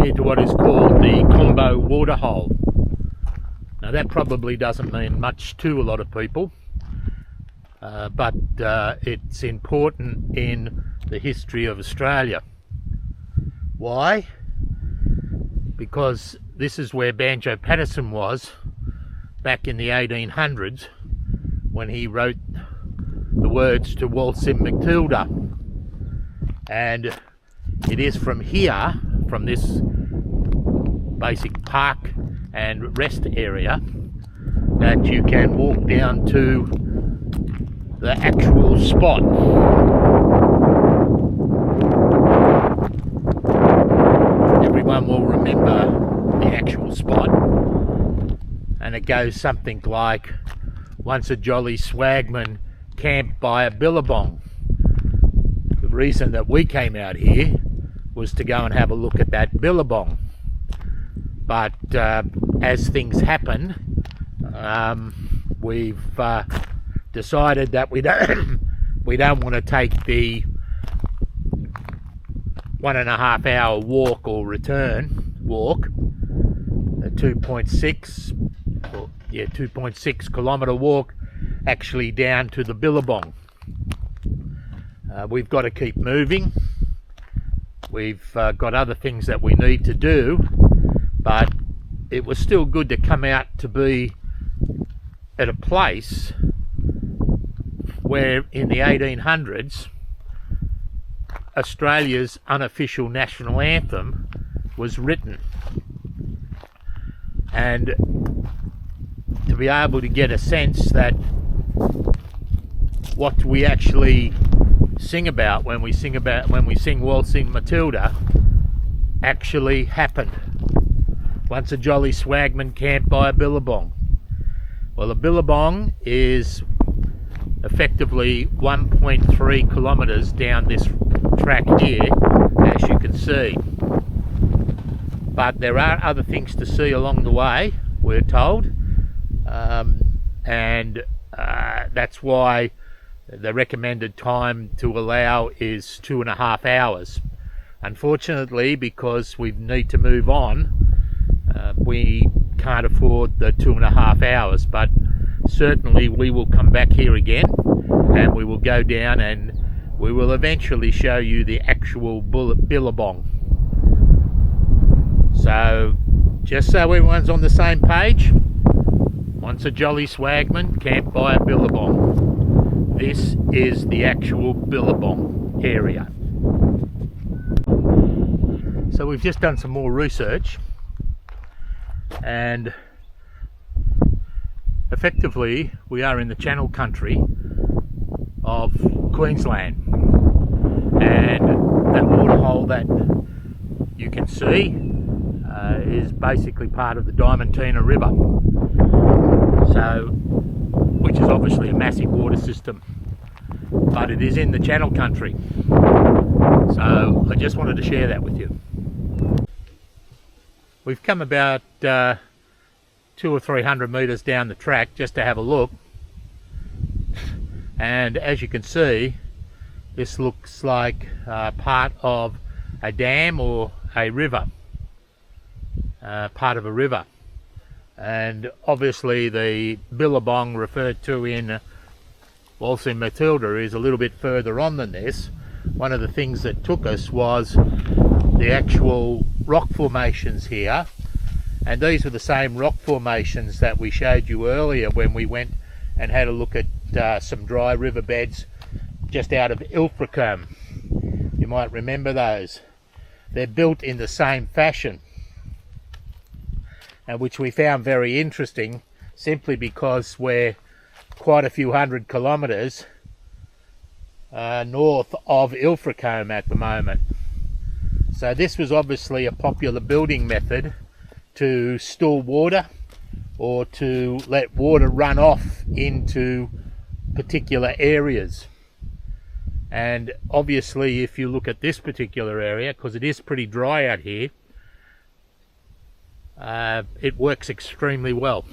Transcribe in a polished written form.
here to what is called the combo waterhole. Now that probably doesn't mean much to a lot of people, but it's important in the history of Australia. Why? Because this is where B Patterson was back in the 1800s when he wrote the words to Waltzing Matilda. And it is from here, from this basic park and rest area, that you can walk down to the actual spot. Everyone will remember the actual spot, and it goes something like, once a jolly swagman camped by a Billabong. The reason that we came out here was to go and have a look at that Billabong, but as things happen, we've decided that we don't want to take the 1.5 hour walk or return walk, a 2.6 kilometre walk actually down to the Billabong. We've got to keep moving. We've got other things that we need to do, but it was still good to come out to be at a place where in the 1800s Australia's unofficial national anthem was written, and to be able to get a sense that what we actually sing about when we sing Waltzing Matilda actually happened. Once a jolly swagman camped by a Billabong. Well, a Billabong is effectively 1.3 kilometres down this track here, as you can see. But there are other things to see along the way, we're told, and that's why the recommended time to allow is 2.5 hours. Unfortunately, because we need to move on, we can't afford the 2.5 hours, but certainly we will come back here again and we will go down and we will eventually show you the actual Billabong. So just so everyone's on the same page, once a jolly swagman camped by a Billabong. This is the actual Billabong area. So we've just done some more research, and effectively we are in the Channel Country of Queensland, and that waterhole that you can see is basically part of the Diamantina River, so which is obviously a massive water system, but it is in the Channel Country. So I just wanted to share that with you. We've come about 200 or 300 metres down the track just to have a look, and as you can see, this looks like part of a dam or a river, part of a river. And obviously the Billabong referred to in Waltzing Matilda is a little bit further on than this. One of the things that took us was the actual rock formations here, and these were the same rock formations that we showed you earlier when we went and had a look at some dry riverbeds just out of Ilfracombe. You might remember those. They're built in the same fashion, which we found very interesting, simply because we're quite a few hundred kilometres north of Ilfracombe at the moment. So this was obviously a popular building method to store water, or to let water run off into particular areas. And obviously if you look at this particular area, because it is pretty dry out here, it works extremely well.